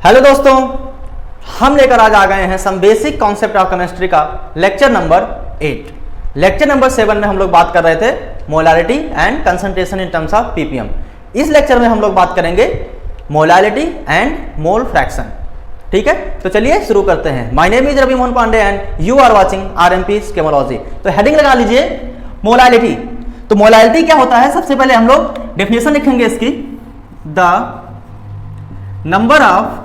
Hello दोस्तों, हम लेकर आज आ गए हैं some basic concept of chemistry का लेक्चर नंबर 8। लेक्चर नंबर 7 में हम लोग बात कर रहे थे molarity and concentration in terms of ppm. इस लेक्चर में हम लोग बात करेंगे मोलारिटी एंड मोल फ्रैक्शन। ठीक है, तो चलिए शुरू करते हैं। My name is Ravi Mohan Pandey and you are watching RMP Chemology. तो हेडिंग लगा लीजिए मोलारिटी। तो मोलारिटी क्या होता है, सबसे पहले हम लोग डेफिनेशन लिखेंगे इसकी। The number of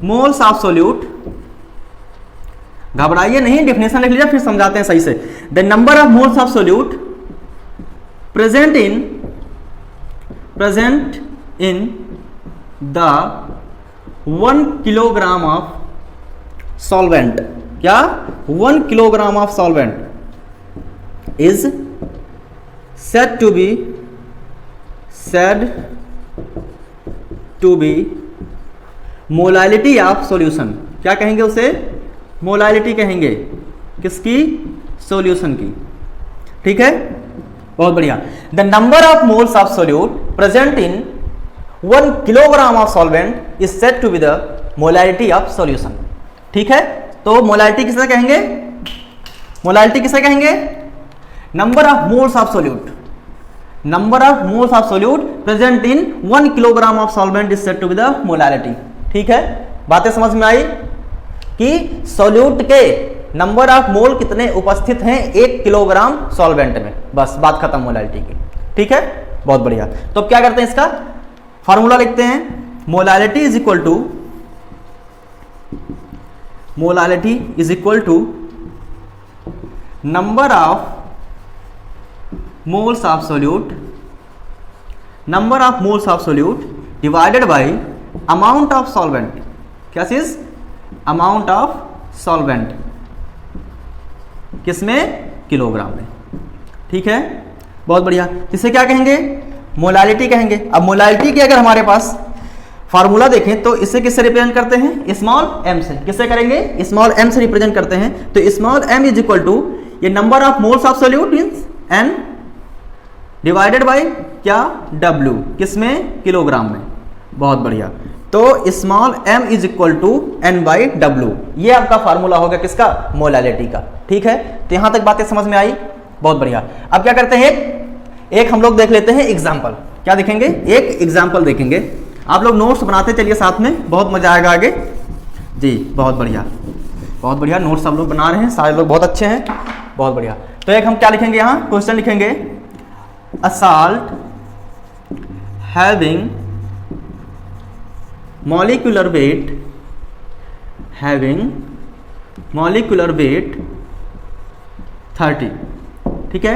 moles of solute, घबराइए नहीं, डेफिनेशन लिख लीजिए फिर समझाते हैं सही से। The number of moles of solute present in the 1 kilogram of solvent, क्या 1 kilogram of solvent is said to be molality of solution. क्या कहेंगे उसे? मोलालिटी कहेंगे किसकी? सॉल्यूशन की। ठीक है, बहुत बढ़िया। The number of moles of solute present in 1 kilogram of solvent is said to be the molality of solution. ठीक है, तो मोलालिटी किसे कहेंगे? मोलालिटी किसे कहेंगे? Number of moles of solute. Number of moles of solute present in 1 kilogram of solvent is said to be the molality. ठीक है, बातें समझ में आई कि सोल्यूट के नंबर ऑफ मोल कितने उपस्थित हैं 1 किलोग्राम सॉल्वेंट में, बस बात खत्म मोलालिटी की। ठीक है, बहुत बढ़िया। तो अब क्या करते हैं, इसका फॉर्मूला लिखते हैं। Molality is equal to number of moles of solute, number of moles of solute divided by amount of solvent. क्या चीज? अमाउंट ऑफ सॉल्वेंट किसमें? किलोग्राम में। ठीक है, बहुत बढ़िया। इसे क्या कहेंगे? मोलालिटी कहेंगे। अब मोलालिटी की अगर हमारे पास फार्मूला देखें तो इसे किससे रिप्रेजेंट करते हैं? स्मॉल एम से। किससे करेंगे? स्मॉल एम से रिप्रेजेंट करते हैं। तो small M is equal to ये number of moles of solute means N divided by क्या? W, किसमें? किलोग्राम में। बहुत बढ़िया। तो small m is equal to n by W, ये आपका फार्मूला होगा किसका? मोलालिटी का। ठीक है, तो यहां तक बातें समझ में आई? बहुत बढ़िया। अब क्या करते हैं, एक हम लोग देख लेते हैं एग्जाम्पल। क्या देखेंगे? एक एग्जाम्पल देखेंगे। आप लोग नोट्स बनाते चलिए साथ में, बहुत मजा आएगा आगे जी। बहुत बढ़िया, बहुत बढ़िया। नोट्स सब लोग बना रहे हैं, सारे लोग बहुत अच्छे हैं, बहुत बढ़िया। तो एक हम क्या लिखेंगे, यहाँ क्वेश्चन लिखेंगे। A salt having molecular weight 30, ठीक है।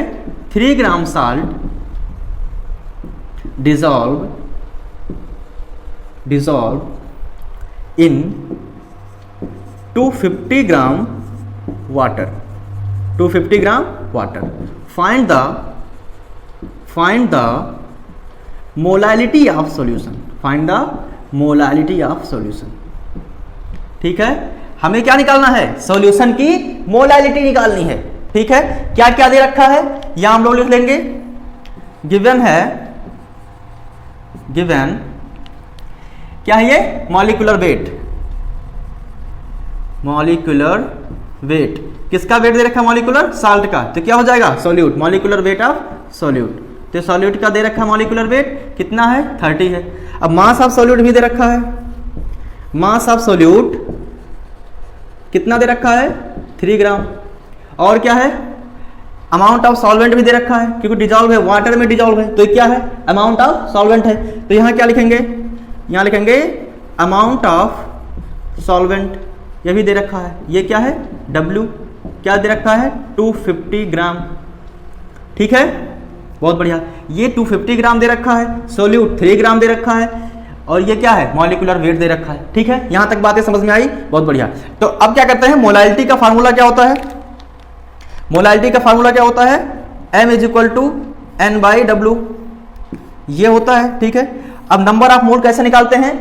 3 ग्राम salt dissolve in 250 gram water, 250 gram water। Find the molality of solution, find the molality of solution। ठीक है, हमें क्या निकालना है? सॉल्यूशन की मोलालिटी निकालनी है। ठीक है, क्या क्या दे रखा है यहां हम लोग लिख लेंगे। गिवन है, गिवन क्या है ये? Molecular weight. मॉलिक्यूलर वेट किसका वेट दे रखा है? मॉलिक्यूलर साल्ट का। तो क्या हो जाएगा? Solute, molecular weight of solute. तो सॉल्यूट का दे रखा है मॉलिक्यूलर वेट कितना है? 30 है। अब मास ऑफ सॉल्यूट भी दे रखा है। मास ऑफ सॉल्यूट कितना दे रखा है? 3 ग्राम। और क्या है? अमाउंट ऑफ सॉल्वेंट भी दे रखा है, क्योंकि डिजॉल्व है, वाटर में डिजॉल्व है। तो क्या है? अमाउंट ऑफ सॉल्वेंट है। तो यहाँ क्या लिखेंगे? यहाँ लिखेंगे अमाउंट ऑफ सॉल्वेंट, ये भी दे रखा है। ये क्या है? W। क्या दे रखा है? 250 ग्राम। ठीक है, बहुत बढ़िया। ये 250 ग्राम दे रखा है, सोल्यूट 3 ग्राम दे रखा है, और ये क्या है? मॉलिक्यूलर वेट दे रखा है। ठीक है, यहां तक बातें समझ में आई? बहुत बढ़िया। तो अब क्या करते हैं, मोलालिटी का फार्मूला क्या होता है? मोलालिटी का फार्मूला क्या होता है? m is equal to n by W, ये होता है। ठीक है, अब नंबर ऑफ मोल कैसे निकालते हैं?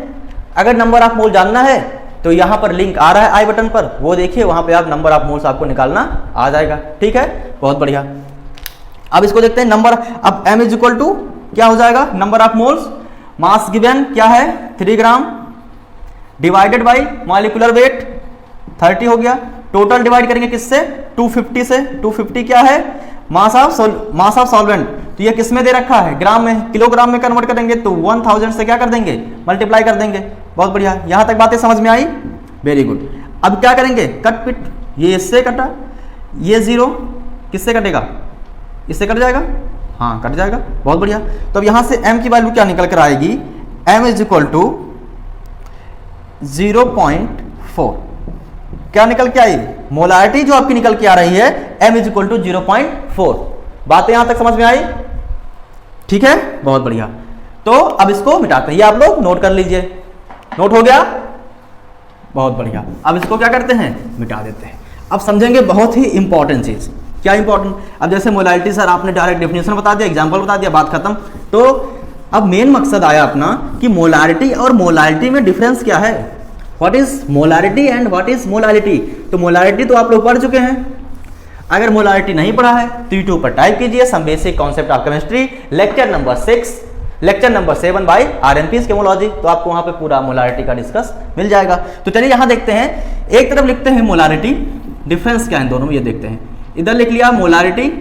अगर नंबर ऑफ मोल जानना है तो यहां पर लिंक आ रहा है आई बटन पर, वो देखिए, वहां पे आप नंबर ऑफ मोल्स आपको निकालना आ जाएगा। ठीक है, बहुत बढ़िया। अब इसको देखते हैं नंबर। अब m इज इक्वल टू क्या हो जाएगा? Number of moles mass given क्या है 3 ग्राम, डिवाइडेड बाई मॉलिक्यूलर वेट 30 हो गया। टोटल डिवाइड करेंगे किससे 250 से, 250 क्या है मास ऑफ सॉल्वेंट, तो ये किस में दे रखा है ग्राम में, किलोग्राम में कन्वर्ट करेंगे तो 1000 से क्या कर देंगे मल्टीप्लाई कर देंगे। बहुत बढ़िया, यहां तक बातें समझ में आई, वेरी गुड। अब क्या करेंगे कट पिट, ये इससे कटा, ये 0 किससे कटेगा, इससे कट जाएगा, हाँ कट जाएगा, बहुत बढ़िया। तो अब यहां से m की वैल्यू क्या निकल कर आएगी, m इज इक्वल टू 0.4, क्या निकल के आई मोलारिटी जो आपकी निकल के आ रही है m इज इक्वल टू 0.4। बातें यहां तक समझ में आई, ठीक है, बहुत बढ़िया। तो अब इसको मिटाते हैं, ये आप लोग नोट कर लीजिए, नोट हो गया, बहुत बढ़िया। अब इसको क्या करते हैं मिटा देते हैं। अब समझेंगे बहुत ही इंपॉर्टेंट चीज, क्या इंपॉर्टेंट, अब जैसे मोलारिटी सर आपने डायरेक्ट डेफिनेशन बता दिया, एग्जांपल बता दिया, बात खत्म। तो अब मेन मकसद आया अपना कि मोलारिटी और मोलालिटी में डिफरेंस क्या है, what is molarity and what is molality. तो मोलारिटी तो आप लोग पढ़ चुके हैं, अगर मोलारिटी नहीं पढ़ा है तो यूट्यूब पर टाइप कीजिए some basic concept of chemistry, lecture number 6, lecture number 7 by RNP's Chemology, तो आपको वहां पे पूरा मोलारिटी का डिस्कस मिल जाएगा। तो चलिए यहां देखते हैं, एक तरफ लिखते हैं मोलारिटी, डिफरेंस क्या है दोनों में ये देखते हैं। इधर लिख लिया मोलारिटी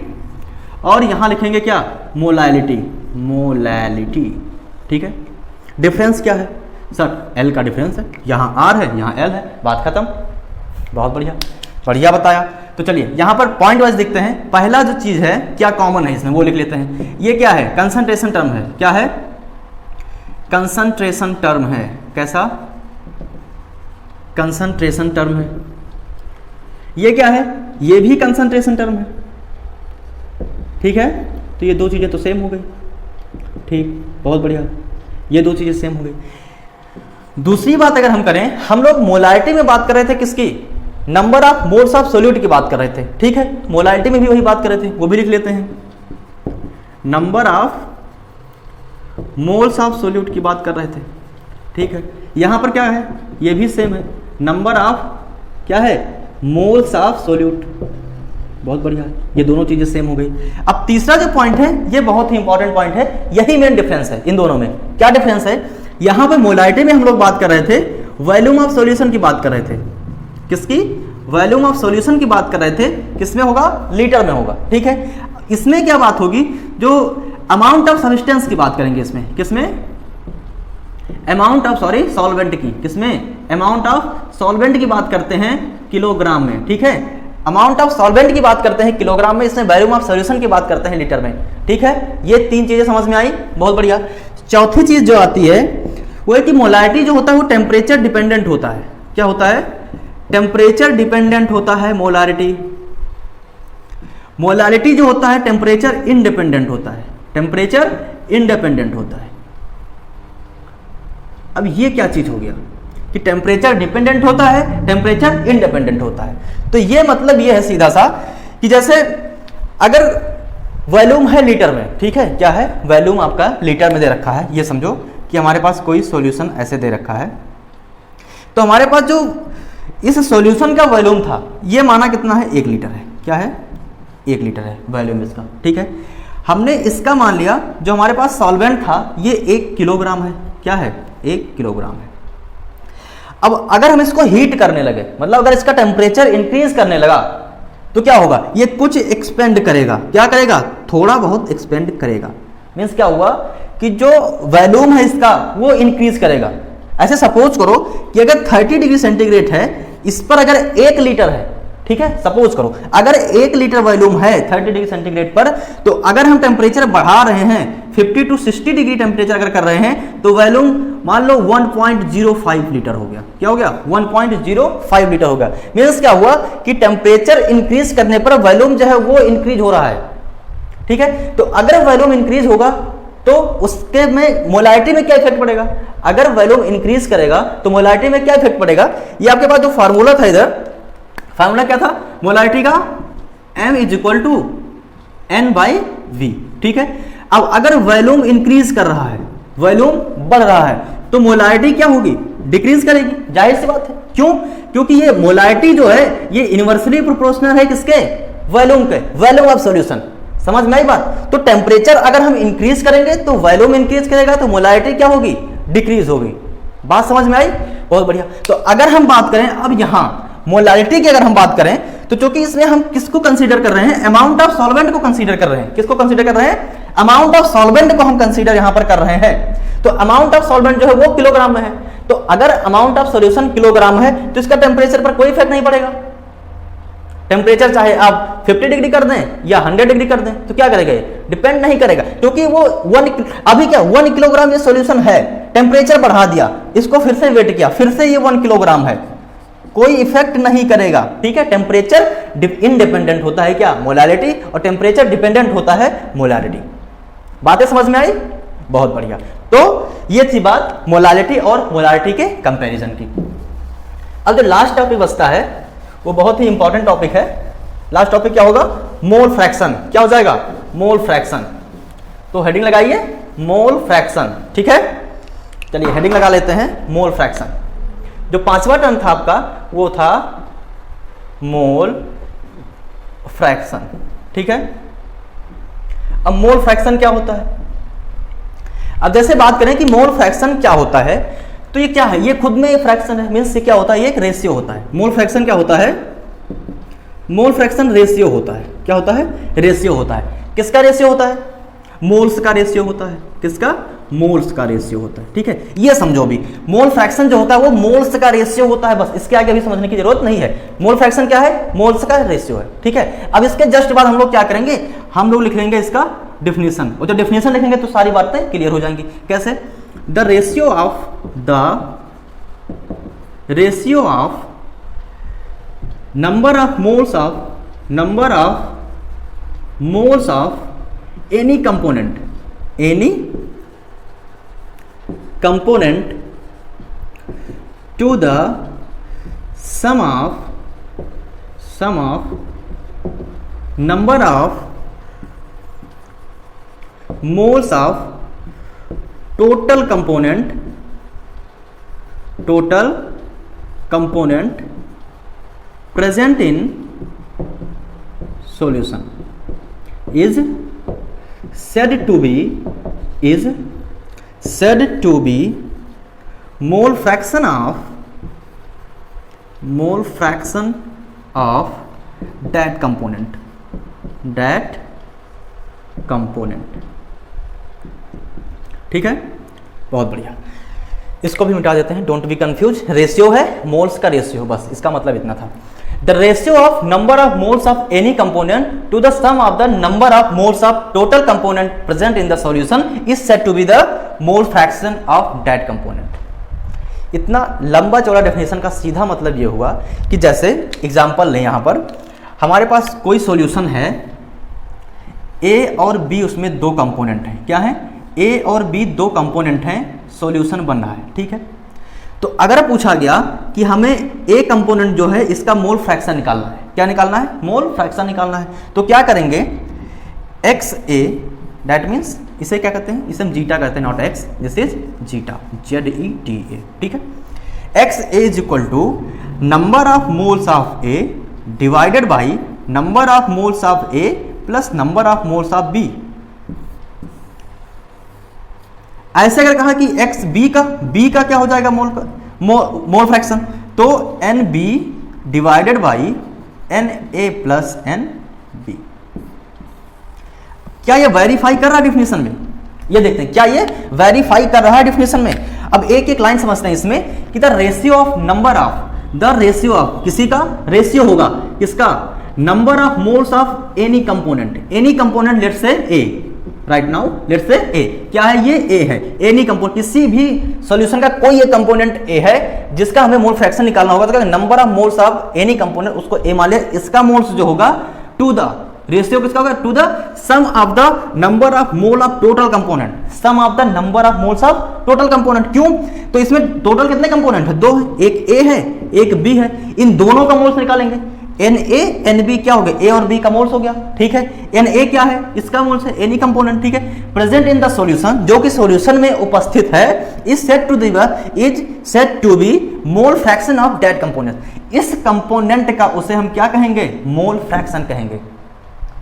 और यहां लिखेंगे क्या मोलालिटी, मोलालिटी, ठीक है। डिफरेंस क्या है सर, L का डिफरेंस है, यहाँ R है यहाँ L है, बात खत्म, बहुत बढ़िया, बढ़िया बताया। तो चलिए यहाँ पर पॉइंट वाइज देखते हैं, पहला जो चीज है क्या कॉमन है इसमें वो लिख लेते हैं। ये क्या है कंसंट्रेशन टर्म है, क्या है कंसंट्रेशन टर्म है, कैसा कंसंट्रेशन टर्म है। ये क्या है, ये भी कंसंट्रेशन टर्म है, ठीक है। तो ये दो चीजें तो सेम हो गई, ठीक, बहुत बढ़िया, ये दो चीजें सेम हो गई। दूसरी बात अगर हम करें, हम लोग मोलारिटी में बात कर रहे थे किसकी, number of moles of solute की बात कर रहे थे, ठीक है। मोलारिटी में भी वही बात कर रहे थे, वो भी लिख लेते हैं, number of moles of solute की बात कर रहे थे, ठीक है। यहां पर क्या है, ये भी सेम है, नंबर ऑफ क्या है मोल्स ऑफ सोल्यूट, बहुत बढ़िया, ये दोनों चीजें सेम हो गई। अब तीसरा जो पॉइंट है ये बहुत ही इंपॉर्टेंट पॉइंट है, यही मेन डिफरेंस है इन दोनों में। क्या डिफरेंस है, यहां पे मोलारिटी में हम लोग बात कर रहे थे वॉल्यूम ऑफ सॉल्यूशन की बात कर रहे थे, किसकी वॉल्यूम ऑफ सॉल्यूशन की बात कर रहे थे, किसमें होगा लीटर में होगा, ठीक है। इसमें क्या बात होगी, जो अमाउंट ऑफ सब्सटेंस की बात करेंगे इसमें, किसमें अमाउंट ऑफ सॉल्वेंट की, किसमें अमाउंट ऑफ सॉल्वेंट की बात करते हैं किलोग्राम में, ठीक है। अमाउंट ऑफ सॉल्वेंट की बात करते हैं किलोग्राम में, इसमें वॉल्यूम ऑफ सॉल्यूशन की बात करते हैं लीटर में, ठीक है। ये तीन चीजें समझ में आई, बहुत बढ़िया। चौथी चीज जो आती है वो है कि मोलारिटी जो होता है वो टेम्परेचर डिपेंडेंट होता है, क्या होता है टेम्परेचर डिपेंडेंट होता है मोलारिटी। मोलारिटी जो होता है टेम्परेचर इंडिपेंडेंट होता है, टेम्परेचर इंडिपेंडेंट होता है। अब ये क्या चीज हो गया कि टेम्परेचर डिपेंडेंट होता है, टेम्परेचर इंडिपेंडेंट होता है। तो ये मतलब ये है सीधा सा कि जैसे अगर वॉल्यूम है लीटर में, ठीक है, क्या है वॉल्यूम आपका लीटर में दे रखा है, ये समझो कि हमारे पास कोई सॉल्यूशन ऐसे दे रखा है, तो हमारे पास जो इस सॉल्यूशन का वॉल्यूम था ये माना कितना है 1 लीटर है, क्या है 1 लीटर है वॉल्यूम इसका, ठीक है। हमने इसका मान लिया जो हमारे पास सॉल्वेंट था ये 1 किलोग्राम है, क्या है 1 किलोग्राम है। अब अगर हम इसको हीट करने लगे, मतलब अगर इसका टेम्परेचर इंक्रीज करने लगा तो क्या होगा, ये कुछ एक्सपेंड करेगा, क्या करेगा थोड़ा बहुत एक्सपेंड करेगा। मीन्स क्या हुआ कि जो वॉल्यूम है इसका वो इंक्रीज करेगा। ऐसे सपोज करो कि अगर 30 डिग्री सेंटीग्रेड है, इस पर अगर 1 लीटर है, ठीक है, सपोज करो अगर 1 लीटर वॉल्यूम है 30 डिग्री सेंटीग्रेड पर, तो अगर हम टेम्परेचर बढ़ा रहे हैं 50 टू 60 डिग्री टेम्परेचर अगर कर रहे हैं तो वॉल्यूम मान लो 1.05 लीटर हो गया, क्या हो गया 1.05 लीटर हो गया। मीन्स क्या हुआ कि टेम्परेचर इंक्रीज करने पर वॉल्यूम जो है वो इंक्रीज हो रहा है, ठीक है। तो अगर वॉल्यूम इंक्रीज होगा तो उसके में मोलारिटी में क्या इफेक्ट पड़ेगा, अगर वॉल्यूम इंक्रीज करेगा तो मोलारिटी में क्या इफेक्ट पड़ेगा। ये आपके पास जो फार्मूला था, इधर फार्मूला क्या था मोलारिटी का, m is equal to N/V, ठीक है। अब अगर वॉल्यूम इंक्रीज कर रहा है, वॉल्यूम बढ़ रहा है, तो मोलारिटी क्या होगी डिक्रीज करेगी, जाहिर सी बात है। क्यों, क्योंकि ये मोलारिटी जो है ये इनवर्सली प्रोपोर्शनल है किसके वॉल्यूम के, वॉल्यूम ऑफ सॉल्यूशन, समझ में आई बात? तो टेम्परेचर अगर हम इंक्रीज करेंगे तो वॉल्यूम इंक्रीज करेगा, तो मोलारिटी क्या होगी? डिक्रीज होगी। बात समझ में आई? बहुत बढ़िया। तो अगर हम बात करें अब यहाँ मोलारिटी की, अगर हम बात करें तो चूंकि इसमें हम किसको कंसीडर कर रहे हैं? अमाउंट ऑफ सॉल्वेंट को कंसीडर कर रहे हैं। किसको कंसीडर कर रहे हैं? अमाउंट ऑफ सॉल्वेंट को हम कंसीडर यहां पर कर रहे हैं। तो अमाउंट ऑफ सॉल्वेंट जो है वो किलोग्राम में है। तो अगर अमाउंट ऑफ सॉल्यूशन किलोग्राम है तो इसका टेम्परेचर पर कोई इफेक्ट नहीं पड़ेगा। टेम्परेचर चाहे आप 50 डिग्री कर दें या 100 डिग्री कर दें तो क्या करेगा? ये डिपेंड नहीं करेगा, क्योंकि वो अभी क्या 1 किलोग्राम ये सॉल्यूशन है, टेम्परेचर बढ़ा दिया, इसको फिर से वेट किया, फिर से ये 1 किलोग्राम है, कोई इफेक्ट नहीं करेगा। ठीक है, टेम्परेचर इंडिपेंडेंट होता है क्या? मोलारिटी, और टेम्परेचर डिपेंडेंट होता है मोलारिटी। बातें समझ में आई? बहुत बढ़िया। तो ये थी बात मोलारिटी और मोलारिटी के कंपैरिजन की। अब जो लास्ट टॉपिक बचता है वो बहुत ही इंपॉर्टेंट टॉपिक है। लास्ट टॉपिक क्या होगा? Mole fraction. क्या हो जाएगा? Mole fraction. तो हेडिंग लगाइए मोल फ्रैक्शन। ठीक है, चलिए हेडिंग लगा लेते हैं मोल फ्रैक्शन। जो पांचवा टर्म था आपका वो था मोल फ्रैक्शन। ठीक है, अब मोल फ्रैक्शन क्या होता है? अब जैसे बात करें कि मोल फ्रैक्शन क्या होता है, तो ये क्या है? ये खुद में फ्रैक्शन है, मीन्स ये क्या होता है? ये एक रेशियो होता है। मोल फ्रैक्शन क्या होता है? मोल फ्रैक्शन रेशियो होता है। क्या होता है? रेशियो होता है। किसका रेशियो होता है? मोल्स का रेशियो होता है। किसका? मोल्स का रेशियो होता है। ठीक है, ये समझो भी, मोल फ्रैक्शन जो होता है वो मोल्स का रेशियो होता है, बस इसके आगे भी समझने की जरूरत नहीं है। मोल फ्रैक्शन क्या है? मोल्स का रेशियो है। ठीक है, अब इसके जस्ट बाद हम लोग क्या करेंगे? हम लोग लिख लेंगे इसका डिफिनीशन, और जब डिफिनीशन लिखेंगे तो सारी बातें क्लियर हो जाएंगी। कैसे? The ratio of number of moles of any component to the sum of number of moles of total component present in solution is said to be mole fraction of that component। ठीक है, बहुत बढ़िया। इसको भी मिटा देते हैं, don't be confuse. Ratio है मोल्स का रेशियो, बस इसका मतलब इतना था। The ratio of number of moles of any component to the sum of the number of moles of total component present in the solution is said to be the mole fraction of that component. इतना लंबा चौड़ा definition का सीधा मतलब ये हुआ कि जैसे एग्जांपल लें, यहां पर हमारे पास कोई सॉल्यूशन है, ए और बी उसमें दो कंपोनेंट हैं। क्या है? ए और बी दो कंपोनेंट हैं, सॉल्यूशन बन रहा है। ठीक है, तो अगर पूछा गया कि हमें ए कंपोनेंट जो है इसका मोल फ्रैक्शन निकालना है, क्या निकालना है? मोल फ्रैक्शन निकालना है। तो क्या करेंगे? एक्स ए, दैट मीन्स इसे क्या कहते हैं? इसे हम जीटा कहते हैं, not x, this is zeta, ZETA। ठीक है, x a is equal to number of moles of a divided by number of moles of a plus number of moles of b. ऐसे अगर कहा कि एक्स बी का क्या हो जाएगा? मोल फ्रैक्शन, तो n b divided by n a plus n b. क्या ये वेरीफाई कर रहा है डिफिनेशन में? ये देखते हैं क्या ये वेरीफाई कर रहा है डिफिनेशन में। अब एक एक लाइन समझते हैं इसमें कि द रेशियो ऑफ किसी का रेशियो होगा, किसका? Number of moles of any component let's say A, right now let's say ए। क्या है? ये ए है, एनी कंपोनेंट, किसी भी सॉल्यूशन का कोई एक कंपोनेंट ए है जिसका हमें मोल फ्रैक्शन निकालना होगा। तो number of moles of any component, उसको ए मान ले, इसका मोल्स जो होगा टू द रेशियो किसका होगा? To the sum of the number of mole of total component, sum of the number of moles of total component. क्यों? तो इसमें टोटल कितने कंपोनेंट है? दो है, एक ए है एक बी है, इन दोनों का मोल्स निकालेंगे। एन ए एन बी क्या हो गया? ए और बी का मोल्स हो गया। ठीक है, एन ए क्या है? इसका मोल्स है, एनी कंपोनेंट। ठीक है, प्रेजेंट इन द सॉल्यूशन, जो कि सॉल्यूशन में उपस्थित है, is said to be mole fraction of that component. इस कंपोनेंट का उसे हम क्या कहेंगे? मोल फ्रैक्शन कहेंगे।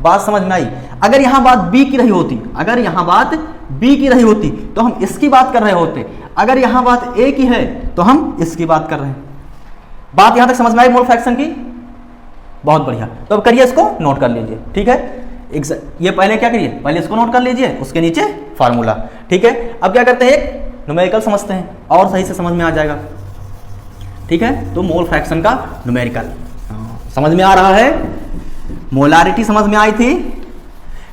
बात समझ में आई? अगर यहां बात बी की रही होती, अगर यहां बात बी की रही होती तो हम इसकी बात कर रहे होते, अगर यहां बात ए की है तो हम इसकी बात कर रहे हैं। बात यहां तक समझ में आई मोल फ्रैक्शन की? बहुत बढ़िया। तो अब करिए, इसको नोट कर लीजिए, ठीक है। ये पहले क्या करिए, पहले इसको नोट कर लीजिए, उसके नीचे फार्मूला, ठीक है। अब क्या करते हैं, एक न्यूमेरिकल समझते हैं और सही से समझ में आ जाएगा, ठीक है। तो मोल फ्रैक्शन का न्यूमेरिकल समझ में आ रहा है? मोलारिटी समझ में आई थी?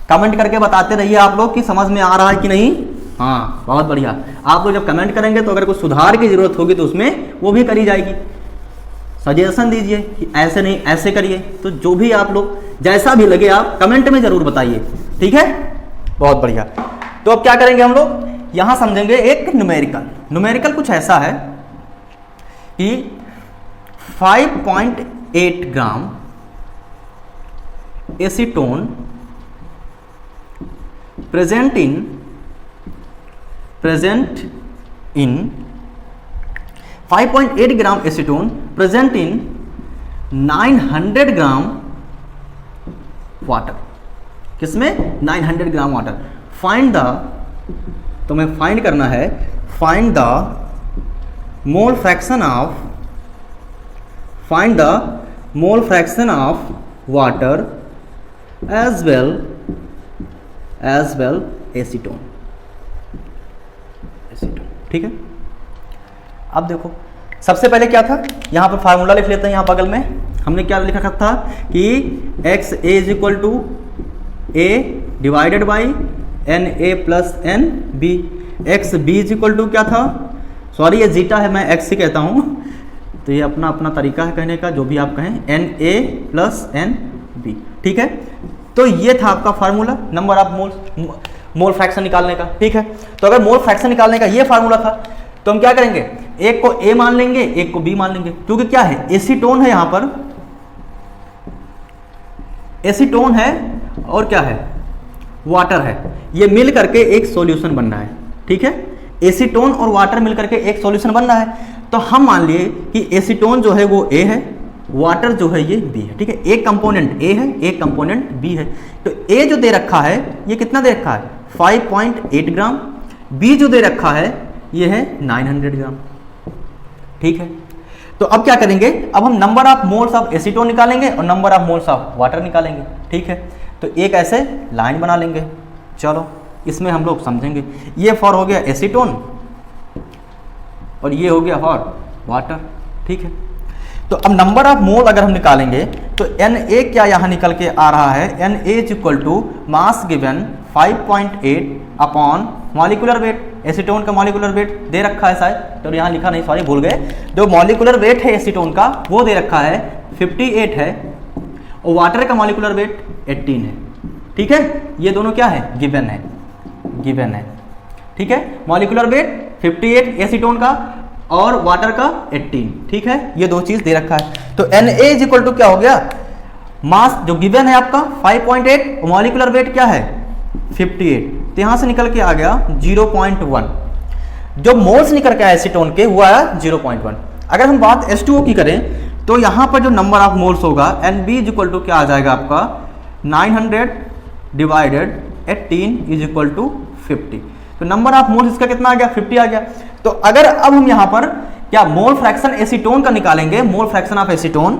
कमेंट करके बताते रहिए आप लोग कि समझ में आ रहा है कि नहीं। हाँ, बहुत बढ़िया। आप लोग जब कमेंट करेंगे तो अगर कोई सुधार की जरूरत होगी तो उसमें वो भी करी जाएगी। सजेशन दीजिए कि ऐसे नहीं ऐसे करिए, तो जो भी आप लोग जैसा भी लगे आप कमेंट में जरूर बताइए, ठीक है। बहुत बढ़िया। तो अब क्या करेंगे हम लोग, यहां समझेंगे एक न्यूमेरिकल। न्यूमेरिकल कुछ ऐसा है कि 5.8 gram acetone present in 5.8 gram acetone present in 900 gram water. किसमें? 900 ग्राम वाटर। फाइंड द, तो मैं फाइंड करना है, find the mole fraction of, find the mole fraction of water as well acetone, ठीक है। अब देखो, सबसे पहले क्या था, यहां पर फार्मूला लिख लेते हैं। यहां बगल में हमने क्या लिखा रखा था कि x a is equal to a divided by n a plus n b. X B is equal to क्या था, सॉरी ये जीटा है, मैं एक्स ही कहता हूं, तो ये अपना अपना तरीका है कहने का, जो भी आप कहें, n a plus n b, ठीक है। तो ये था आपका formula number of mole fraction निकालने का, ठीक है। तो अगर मोल फ्रैक्शन निकालने का ये फार्मूला था तो हम क्या करेंगे, एक को ए मान लेंगे, एक को बी मान लेंगे, क्योंकि क्या है, एसीटोन है, यहां पर एसीटोन है और क्या है, वाटर है। ये मिल करके एक सॉल्यूशन बन रहा है, ठीक है। एसीटोन और वाटर मिल करके एक सॉल्यूशन बन रहा है। तो हम मान लिए कि एसीटोन जो है वो ए है, वाटर जो है ये बी है, ठीक है। एक कंपोनेंट ए है, एक कंपोनेंट बी है। तो ए जो दे रखा है ये कितना दे रखा है, 5.8 ग्राम। बी जो दे रखा है ये है 900 ग्राम, ठीक है। तो अब क्या करेंगे, अब हम number of moles of acetone निकालेंगे और number of moles of water निकालेंगे, ठीक है। तो एक ऐसे लाइन बना लेंगे। चलो इसमें हम लोग समझेंगे, ये फॉर हो गया एसीटोन और ये हो गया फॉर वाटर, ठीक है। तो अब नंबर ऑफ मोल अगर हम निकालेंगे तो एन ए क्या यहाँ निकल के आ रहा है, n a is equal to mass given 5.8 upon molecular weight. Acetone का मॉलिक्यूलर वेट दे रखा है शायद, तो यहाँ लिखा नहीं, सॉरी भूल गए। जो मॉलिक्यूलर वेट है एसीटोन का वो दे रखा है 58 है और वाटर का मॉलिक्यूलर वेट 18 है, ठीक है। ये दोनों क्या है, गिवन है, गिवन है, ठीक है। मॉलिक्यूलर वेट 58 एसीटोन का और वाटर का 18, ठीक है। ये दो चीज दे रखा है। तो n a is equal to क्या हो गया, मास जो गिवन है आपका 5.8 और मॉलिक्यूलर वेट क्या है 58, तो यहां से निकल के आ गया 0.1। जो मोल्स निकल के आया एसीटोन के हुआ है 0.1। अगर हम बात H2O की करें तो यहां पर जो नंबर ऑफ मोल्स होगा n b is equal to क्या आ जाएगा आपका 900 डिवाइडेड 18 इज इक्वल टू 50। तो नंबर ऑफ मोल्स इसका कितना आ गया, 50 आ गया। तो अगर अब हम यहां पर क्या मोल फ्रैक्शन एसीटोन का निकालेंगे, मोल फ्रैक्शन ऑफ एसीटोन,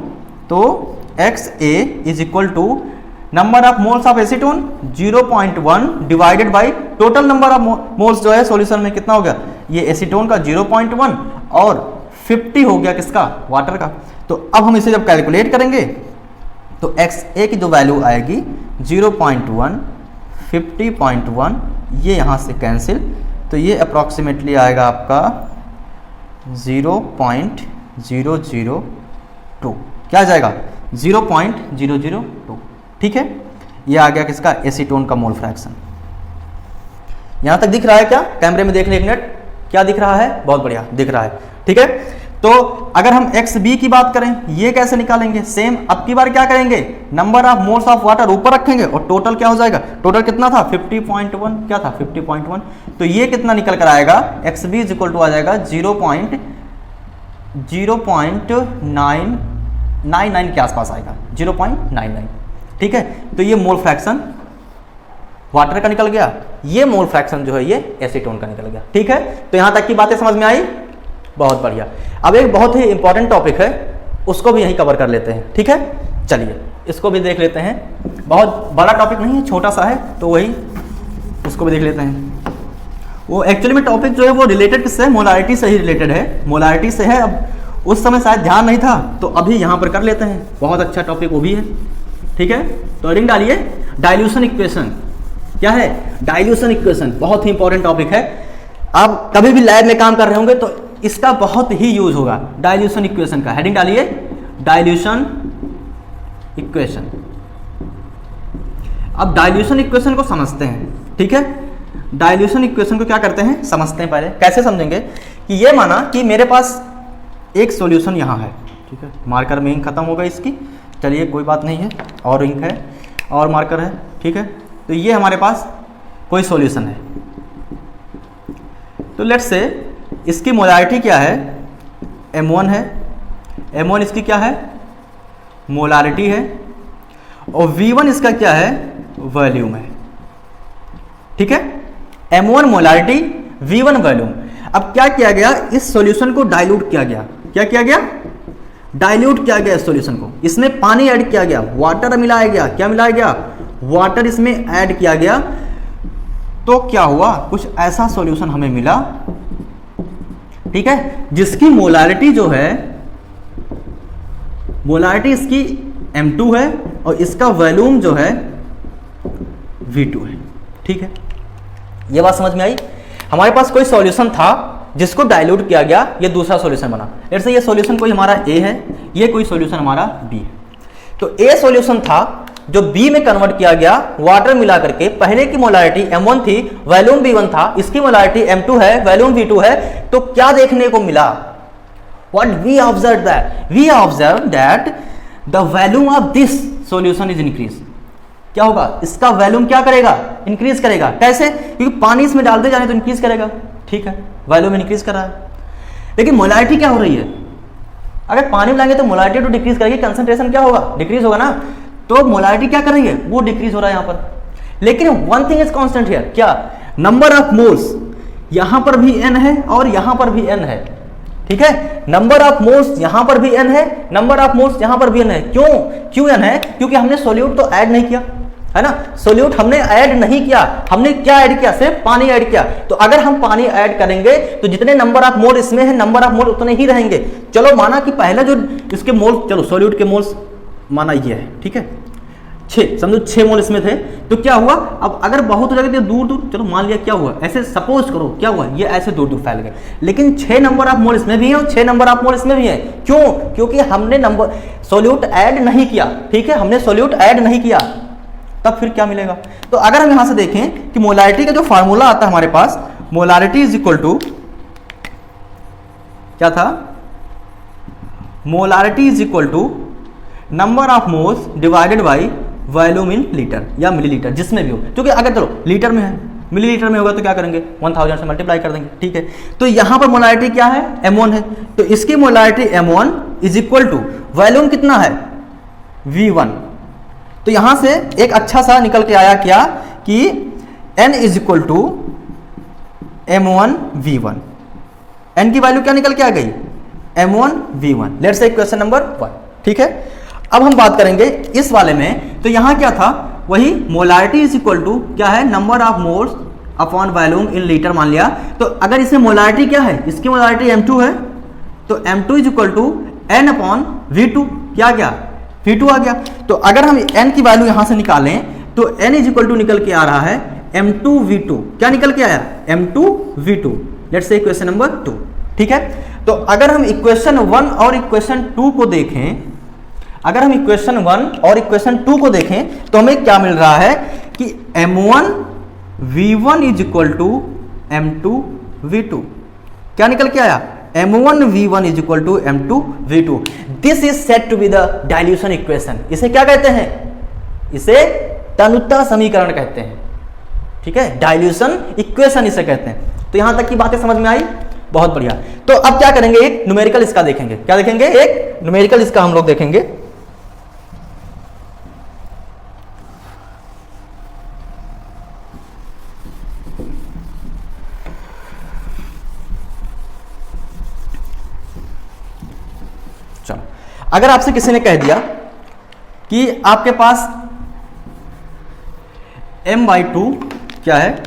तो x a is equal to number of moles of acetone 0.1 divided by total number of moles जो है सॉल्यूशन में कितना हो गया, ये एसीटोन का 0.1 और 50 हो गया किसका, वाटर का। तो अब हम इसे जब कैलकुलेट करेंगे तो एक्स ए की जो वैल्यू आएगी 0.1 50.1, ये यहाँ से कैंसिल, तो ये अप्रॉक्सीमेटली आएगा आपका 0.002, क्या आ जाएगा 0.002, ठीक है। ये आ गया किसका, एसीटोन का मोल फ्रैक्शन। यहां तक दिख रहा है क्या, कैमरे में देख ले एक मिनट, क्या दिख रहा है, बहुत बढ़िया दिख रहा है, ठीक है। तो अगर हम एक्स बी की बात करें, ये कैसे निकालेंगे, सेम अब की बार क्या करेंगे, number of moles of water ऊपर रखेंगे और टोटल क्या हो जाएगा, टोटल कितना था 50.1, क्या था 50.1, तो ये कितना निकल कर आएगा, X B is equal to आ जाएगा 0.999 के आसपास आएगा, 0.99, ठीक है। तो ये मोल फ्रैक्शन वाटर का निकल गया, ये मोल फ्रैक्शन जो है ये एसीटोन का निकल गया। ठीक है, तो यहां तक की बातें समझ में आई, बहुत बढ़िया। अब एक बहुत ही इंपॉर्टेंट टॉपिक है, उसको भी यहीं कवर कर लेते हैं। ठीक है, चलिए इसको भी देख लेते हैं। बहुत बड़ा टॉपिक नहीं है, छोटा सा है, तो वही उसको भी देख लेते हैं। वो एक्चुअली में टॉपिक जो है वो रिलेटेड किससे है, मोलारिटी से ही रिलेटेड है, मोलारिटी से है। अब उस समय शायद ध्यान नहीं था, तो अभी यहाँ पर कर लेते हैं। बहुत अच्छा टॉपिक वो भी है। ठीक है, तो हेडिंग डालिए डाइल्यूशन इक्वेशन। क्या है, डाइल्यूशन इक्वेशन, बहुत ही इंपॉर्टेंट टॉपिक है। आप कभी भी लैब में काम कर रहे होंगे तो इसका बहुत ही यूज होगा, डाइल्यूशन इक्वेशन का। हेडिंग डालिए डाइल्यूशन इक्वेशन। अब डाइल्यूशन इक्वेशन को समझते हैं। ठीक है, डाइल्यूशन इक्वेशन को क्या करते हैं, समझते हैं। पहले कैसे समझेंगे कि ये माना कि मेरे पास एक सॉल्यूशन यहाँ है। ठीक है, मार्कर में इंक खत्म हो गई इसकी, चलिए कोई बात नहीं है, और इंक है और मार्कर है। ठीक है, तो ये हमारे पास कोई सॉल्यूशन है। तो लेट्स से इसकी मोलारिटी क्या है, M1 है। M1 इसकी क्या है, मोलारिटी है, और V1 इसका क्या है, वॉल्यूम है। ठीक है, M1 मोलारिटी, V1 वॉल्यूम। अब क्या किया गया, इस सॉल्यूशन को डाइल्यूट किया गया। क्या किया गया, डाइल्यूट किया गया इस सॉल्यूशन को। इसमें पानी ऐड किया गया, वाटर मिलाया गया। क्या मिलाया गया, वाटर इसमें ऐड किया गया। तो क्या हुआ, कुछ ऐसा सॉल्यूशन हमें मिला। ठीक है, जिसकी मोलारिटी जो है, मोलारिटी इसकी M2 है और इसका वॉल्यूम जो है V2 है। ठीक है, ये बात समझ में आई। हमारे पास कोई सॉल्यूशन था जिसको डाइल्यूट किया गया, ये दूसरा सॉल्यूशन बना। जैसे ये सॉल्यूशन कोई हमारा A है, ये कोई सॉल्यूशन हमारा B है। तो A सॉल्यूशन था जो B में कन्वर्ट किया गया वाटर मिला करके। पहले की मोलारिटी M1 थी, वॉल्यूम V1 था, इसकी मोलारिटी M2 है, वॉल्यूम V2 है। तो क्या देखने को मिला, what we observed that the volume of this solution is increased। क्या होगा, इसका वॉल्यूम क्या करेगा, इंक्रीज करेगा। कैसे, क्योंकि पानी इसमें डालते जाने तो इंक्रीज करेगा। ठीक है, वॉल्यूम इंक्रीज कर रहा है, लेकिन मोलारिटी क्या हो रही है, अगर पानी मिलाएंगे तो मोलारिटी तो डिक्रीज करेगी, कंसंट्रेशन क्या होगा, डिक्रीज होगा ना। तो मोलारिटी क्या कर रही है, वो डिक्रीज हो रहा है यहाँ पर। लेकिन one thing is constant here, क्या, नंबर ऑफ मोल्स। यहां पर भी n है और यहां पर भी n है। ठीक है, नंबर ऑफ मोल्स यहां पर भी n है, नंबर ऑफ मोल्स यहां पर भी n है। क्यों n है, क्योंकि हमने सोल्यूट तो ऐड नहीं किया है ना। सोल्यूट हमने ऐड नहीं किया, हमने क्या ऐड किया, सिर्फ पानी ऐड किया। तो अगर हम पानी ऐड करेंगे तो जितने नंबर ऑफ मोल इसमें है, नंबर ऑफ मोल उतने ही रहेंगे। चलो माना कि पहले जो इसके मोल, चलो सोल्यूट के मोल्स माना ये है। ठीक है, 6, समझो 6 मोल इसमें थे। तो क्या हुआ, अब अगर बहुत हो जाएगा तो दूर दूर, चलो मान लिया क्या हुआ, ऐसे सपोज करो क्या हुआ, ये ऐसे दूर दूर फैल गए। लेकिन 6 नंबर ऑफ मोल इसमें भी है और 6 नंबर ऑफ मोल इसमें भी है। क्यों, क्योंकि हमने नंबर सोल्यूट ऐड नहीं किया। ठीक है, हमने सोल्यूट ऐड नहीं किया, तब फिर क्या मिलेगा। तो अगर हम यहां से देखें कि मोलारिटी का जो फार्मूला आता है हमारे पास, मोलारिटी इज इक्वल टू क्या था, molarity is equal to number of moles divided by volume in litre या मिलीलीटर, जिसमें भी हो। क्योंकि अगर चलो लीटर में है, मिलीलीटर में होगा तो क्या करेंगे, 1000 से मल्टीप्लाई कर देंगे। ठीक है, तो यहां पर मोलारिटी क्या है, M1 है। तो इसकी molarity M1 is equal to volume कितना है, V1। तो यहां से एक अच्छा सा निकल के आया क्या कि N is equal to M1 V1। N की वैल्यू क्या निकल के आ गई, M1 V1। Let's say question number 1। ठीक है, अब हम बात करेंगे इस वाले में। तो यहां क्या था, वही मोलारिटी इज इक्वल टू क्या है, number of moles upon volume in litre मान लिया। तो अगर इसमें मोलारिटी क्या है, इसकी मोलारिटी M2 है, तो M2 is equal to N upon V2। क्या गया, V2 आ गया। तो अगर हम N की वैल्यू यहां से निकालें तो N इज इक्वल टू निकल के आ रहा है M2 V2। क्या निकल के आया, M2 V2। Let's say equation number 2। ठीक है, तो अगर हम इक्वेशन 1 और इक्वेशन 2 को देखें, अगर हम इक्वेशन 1 और इक्वेशन 2 को देखें तो हमें क्या मिल रहा है कि M1 V1 is equal to M2 V2। क्या निकल के आया, M1 V1 is equal to M2 V2। This is said to be the dilution equation. इसे क्या कहते हैं, इसे तनुता समीकरण कहते हैं। ठीक है, डाइल्यूशन इक्वेशन इसे कहते हैं। तो यहां तक की बातें समझ में आई, बहुत बढ़िया। तो अब क्या करेंगे, एक न्यूमेरिकल इसका देखेंगे। क्या देखेंगे, एक न्यूमेरिकल इसका हम लोग देखेंगे। चलो, अगर आपसे किसी ने कह दिया कि आपके पास m/2 क्या है,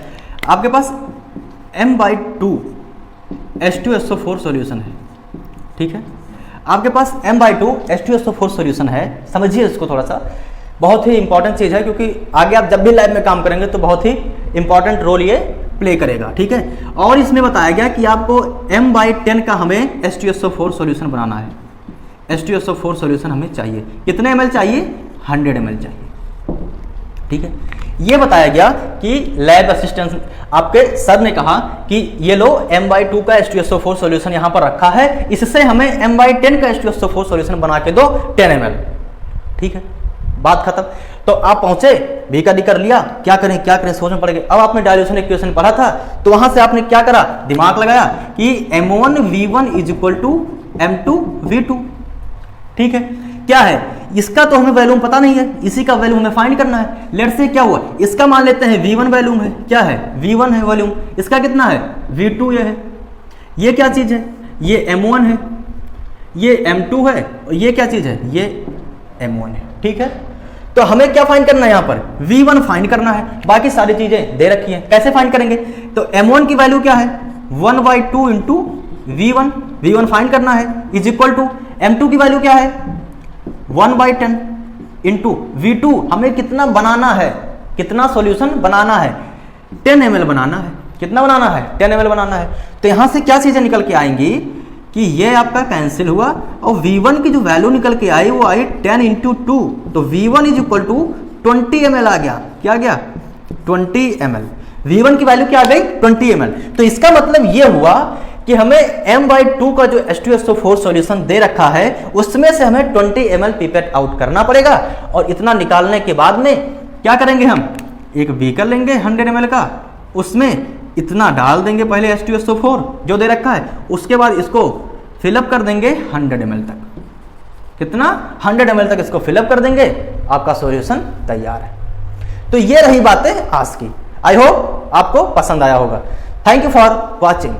आपके पास m/2 H2SO4 सॉल्यूशन है, ठीक है, आपके पास m/2 H2SO4 सॉल्यूशन है। समझिए इसको थोड़ा सा, बहुत ही इंपॉर्टेंट चीज़ है, क्योंकि आगे आप जब भी लैब में काम करेंगे तो बहुत ही इंपॉर्टेंट रोल ये प्ले करेगा, ठीक है। और इसमें बताया गया कि आपको m/10 का हमें H2SO4 सॉल्यूशन बनाना है। H2SO4 सॉल्यूशन हमें चाहिए, कितने ml चाहिए, 100 ml चाहिए, ठीक है। ये बताया गया कि लैब असिस्टेंट आपके सर ने कहा कि ये लो m/2 का H2SO4 सॉल्यूशन यहाँ पर रखा है, इससे हमें m/10 का H2SO4 सॉल्यूशन बना के दो 10 ml, ठीक है, बात खत्म। तो आप पहुंचे, बी का डी कर लिया, क्या करें सोचना पड़ेगा। अब आपने डाइल्यूशन इक्वेशन पढ़ा था, तो वहां से आपने क्या करा, दिमाग लगाया कि m1v1 is equal to m2v2, ठीक है। क्या है, इसका तो हमें वैल्यूम पता नहीं है, इसी का वैल्यूम हमें फाइंड करना है। लेट्स से क्या हुआ, इसका मान लेते हैं v1 वैल्यूम है, क्या है, v1 है वैल्यूम, इसका कितना है, v2 ये है, ये क्या चीज है, ये m1 है, ये m2 है, और ये क्या चीज है, ये m1 है, ठीक है। तो हमें क्या फाइंड करना है, यहाँ पर v1 फाइंड करना है, बाकी सारी चीजें दे रखी हैं, कैसे फाइंड करेंगे। तो m1 की वैल्यू क्या है, 1/2 इंटू v1 फाइंड करना है, इज इक्वल टू m2 की वैल्यू क्या है, 1/10 इंटू v2 हमें कितना बनाना है, कितना सॉल्यूशन बनाना है, 10 ml बनाना है, कितना बनाना है, 10 ml बनाना है। तो यहां से क्या चीजें निकल के आएंगी कि ये आपका कैंसिल हुआ, और v1 की जो वैल्यू निकल के आई वो आई 10 इंटू 2, तो v1 is equal to 20 ml आ गया, क्या आ गया, 20 ml। v1 की वैल्यू क्या आ गई, 20 ml। तो इसका मतलब ये हुआ कि हमें m/2 का जो H2SO4 सॉल्यूशन दे रखा है उसमें से हमें 20 ml पिपेट आउट करना पड़ेगा, और इतना निकालने के बाद में क्या करेंगे, हम एक बीकर लेंगे 100 ml का, उसमें इतना डाल देंगे पहले H2SO4 जो दे रखा है, उसके बाद इसको फिलअप कर देंगे 100 ml तक, कितना, 100 ml तक इसको फिलअप कर देंगे, आपका सॉल्यूशन तैयार है। तो ये रही बातें आज की, आई होप आपको पसंद आया होगा। Thank you for watching.